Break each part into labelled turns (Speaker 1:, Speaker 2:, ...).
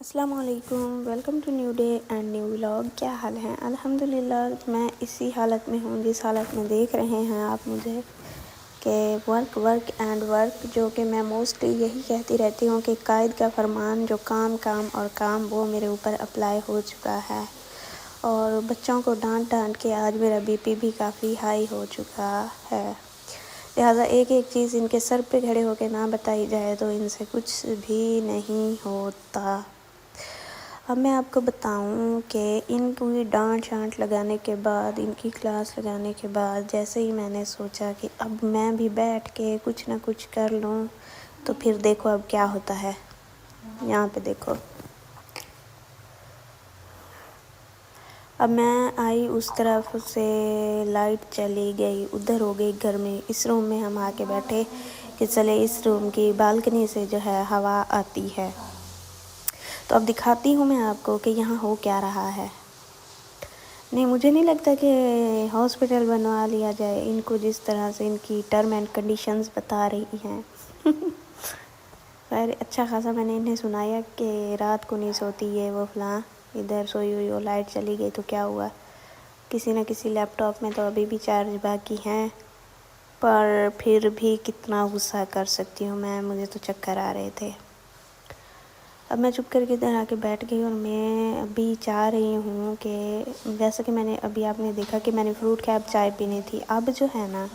Speaker 1: السلام علیکم، welcome to new day and new vlog. کیا حال ہے؟ الحمدللہ میں اسی حالت میں ہوں جس حالت میں دیکھ رہے ہیں آپ مجھے کہ ورک اینڈ ورک، جو کہ میں موسٹلی یہی کہتی رہتی ہوں کہ قائد کا فرمان جو کام اور کام وہ میرے اوپر اپلائی ہو چکا ہے، اور بچوں کو ڈانٹ کے آج میرا بی پی بھی کافی ہائی ہو چکا ہے۔ لہٰذا ایک چیز ان کے سر پہ کھڑے ہو کے نہ بتائی جائے تو ان سے کچھ بھی نہیں ہوتا۔ اب میں آپ کو بتاؤں کہ ان کی ڈانٹ لگانے کے بعد، ان کی کلاس لگانے کے بعد، جیسے ہی میں نے سوچا کہ اب میں بھی بیٹھ کے کچھ نہ کچھ کر لوں، تو پھر دیکھو اب کیا ہوتا ہے۔ یہاں پہ دیکھو، اب میں آئی اس طرف سے، لائٹ چلی گئی، ادھر ہو گئی گرمی، اس روم میں ہم آ کے بیٹھے کہ چلے اس روم کی بالکنی سے جو ہے ہوا آتی ہے۔ تو اب دکھاتی ہوں میں آپ کو کہ یہاں ہو کیا رہا ہے۔ نہیں، مجھے نہیں لگتا کہ ہاسپٹل بنوا لیا جائے ان کو، جس طرح سے ان کی ٹرم اینڈ کنڈیشنز بتا رہی ہیں۔ خیر اچھا خاصا میں نے انہیں سنایا کہ رات کو نہیں سوتی یہ وہ فلاں، ادھر سوئی ہوئی ہو، لائٹ چلی گئی تو کیا ہوا، کسی نہ کسی لیپ ٹاپ میں تو ابھی بھی چارج باقی ہیں، پر پھر بھی کتنا غصہ کر سکتی ہوں میں، مجھے تو چکر آ رہے تھے۔ اب میں چپ کر کے ادھر آ کے بیٹھ گئی، اور میں ابھی چاہ رہی ہوں کہ جیسا کہ میں نے ابھی آپ نے دیکھا کہ میں نے فروٹ کیپ چائے پینی تھی، اب جو ہے نا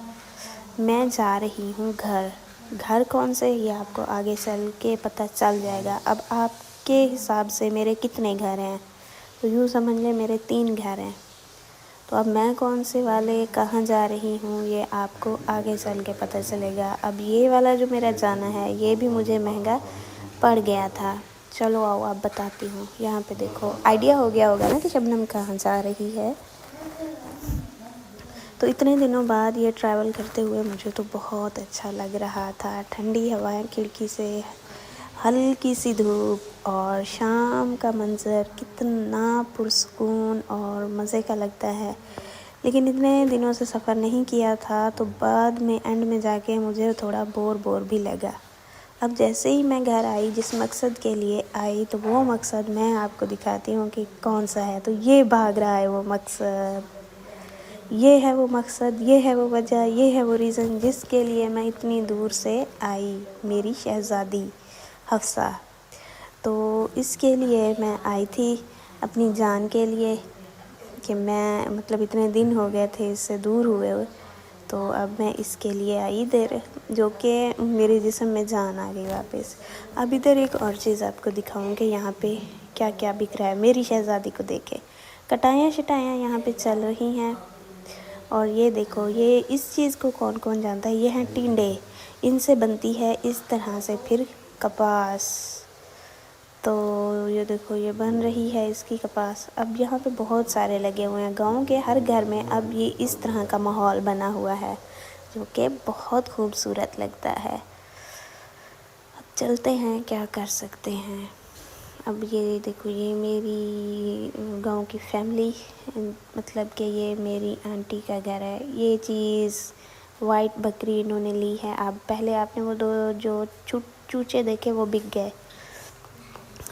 Speaker 1: میں جا رہی ہوں گھر کون سے، یہ آپ کو آگے چل کے پتہ چل جائے گا۔ اب آپ کے حساب سے میرے کتنے گھر ہیں، تو یوں سمجھ لیں میرے 3 گھر ہیں، تو اب میں کون سے والے کہاں جا رہی ہوں یہ آپ کو آگے چل کے پتہ چلے گا۔ اب یہ والا جو میرا جانا ہے یہ بھی مجھے مہنگا پڑ گیا تھا۔ چلو آؤ آپ بتاتی ہوں۔ یہاں پہ دیکھو، آئیڈیا ہو گیا ہوگا نا کہ شبنم کہاں جا رہی ہے۔ تو اتنے دنوں بعد یہ ٹریول کرتے ہوئے مجھے تو بہت اچھا لگ رہا تھا، ٹھنڈی ہوائیں کھڑکی سے، ہلکی سی دھوپ، اور شام کا منظر کتنا پرسکون اور مزے کا لگتا ہے۔ لیکن اتنے دنوں سے سفر نہیں کیا تھا، تو بعد میں اینڈ میں جا کے مجھے تھوڑا بور بھی لگا۔ اب جیسے ہی میں گھر آئی، جس مقصد کے لیے آئی، تو وہ مقصد میں آپ کو دکھاتی ہوں کہ کون سا ہے۔ تو یہ بھاگ رہا ہے وہ مقصد، یہ ہے وہ مقصد، یہ ہے وہ وجہ، یہ ہے وہ ریزن جس کے لیے میں اتنی دور سے آئی، میری شہزادی حفصہ۔ تو اس کے لیے میں آئی تھی اپنی جان کے لیے، کہ میں مطلب اتنے دن ہو گئے تھے اس سے دور ہوئے، تو اب میں اس کے لیے آئی ادھر، جو کہ میرے جسم میں جان آ گئی واپس۔ اب ادھر ایک اور چیز آپ کو دکھاؤں کہ یہاں پہ کیا کیا بک رہا ہے، میری شہزادی کو دیکھے، کٹائیاں شٹائیاں یہاں پہ چل رہی ہیں۔ اور یہ دیکھو، یہ اس چیز کو کون جانتا ہے، یہ ہیں ٹینڈے، ان سے بنتی ہے اس طرح سے پھر کپاس۔ تو یہ دیکھو، یہ بن رہی ہے اس کی کپاس۔ اب یہاں پہ بہت سارے لگے ہوئے ہیں، گاؤں کے ہر گھر میں اب یہ اس طرح کا ماحول بنا ہوا ہے، جو کہ بہت خوبصورت لگتا ہے۔ اب چلتے ہیں، کیا کر سکتے ہیں۔ اب یہ دیکھو، یہ میری گاؤں کی فیملی، مطلب کہ یہ میری آنٹی کا گھر ہے۔ یہ چیز وائٹ بکری انہوں نے لی ہے۔ اب پہلے آپ نے وہ 2 جو چوچے دیکھے وہ بک گئے۔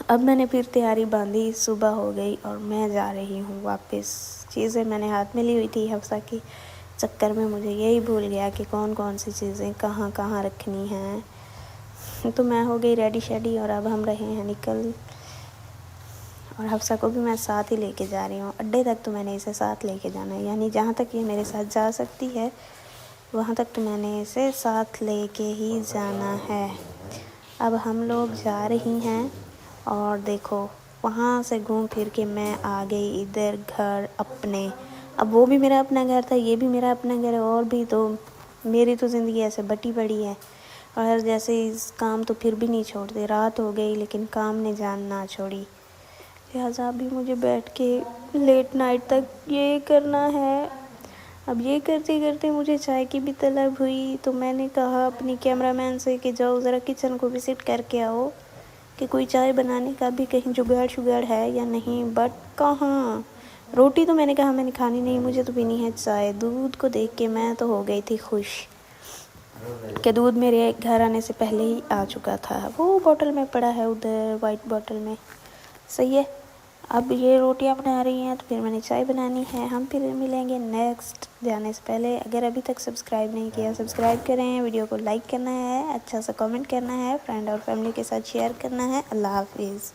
Speaker 1: اب میں نے پھر تیاری باندھی، صبح ہو گئی اور میں جا رہی ہوں واپس۔ چیزیں میں نے ہاتھ میں لی ہوئی تھی حفصہ کی چکر میں، مجھے یہی بھول گیا کہ کون سی چیزیں کہاں رکھنی ہیں۔ تو میں ہو گئی ریڈی شیڈی، اور اب ہم رہے ہیں نکل، اور حفصہ کو بھی میں ساتھ ہی لے کے جا رہی ہوں۔ اڈے تک تو میں نے اسے ساتھ لے کے جانا ہے، یعنی جہاں تک یہ میرے ساتھ جا سکتی ہے وہاں تک تو میں نے اسے ساتھ لے کے ہی جانا ہے۔ اب ہم لوگ جا رہی ہیں، اور دیکھو وہاں سے گھوم پھر کے میں آ گئی ادھر گھر اپنے۔ اب وہ بھی میرا اپنا گھر تھا، یہ بھی میرا اپنا گھر ہے، اور بھی تو میری تو زندگی ایسے بٹی پڑی ہے، اور جیسے اس کام تو پھر بھی نہیں چھوڑتے۔ رات ہو گئی لیکن کام نے جان نہ چھوڑی، لہٰذا ابھی مجھے بیٹھ کے لیٹ نائٹ تک یہ کرنا ہے۔ اب یہ کرتے کرتے مجھے چائے کی بھی طلب ہوئی، تو میں نے کہا اپنی کیمرہ مین سے کہ جاؤ ذرا کچن کو وزٹ کر کے آؤ، کہ کوئی چائے بنانے کا بھی کہیں جگاڑ ہے یا نہیں، بٹ کہاں۔ روٹی تو میں نے کہا میں نے کھانی نہیں، مجھے تو پینی ہے چائے۔ دودھ کو دیکھ کے میں تو ہو گئی تھی خوش کہ دودھ میرے گھر آنے سے پہلے ہی آ چکا تھا، وہ بوٹل میں پڑا ہے ادھر، وائٹ بوٹل میں۔ صحیح ہے. اب یہ روٹیاں بنا رہی ہیں تو پھر میں نے چائے بنانی ہے. ہم پھر ملیں گے نیکسٹ جانے سے پہلے. اگر ابھی تک سبسکرائب نہیں کیا سبسکرائب کریں، ویڈیو کو لائک کرنا ہے، اچھا سا کامنٹ کرنا ہے، فرینڈ اور فیملی کے ساتھ شیئر کرنا ہے. اللہ حافظ.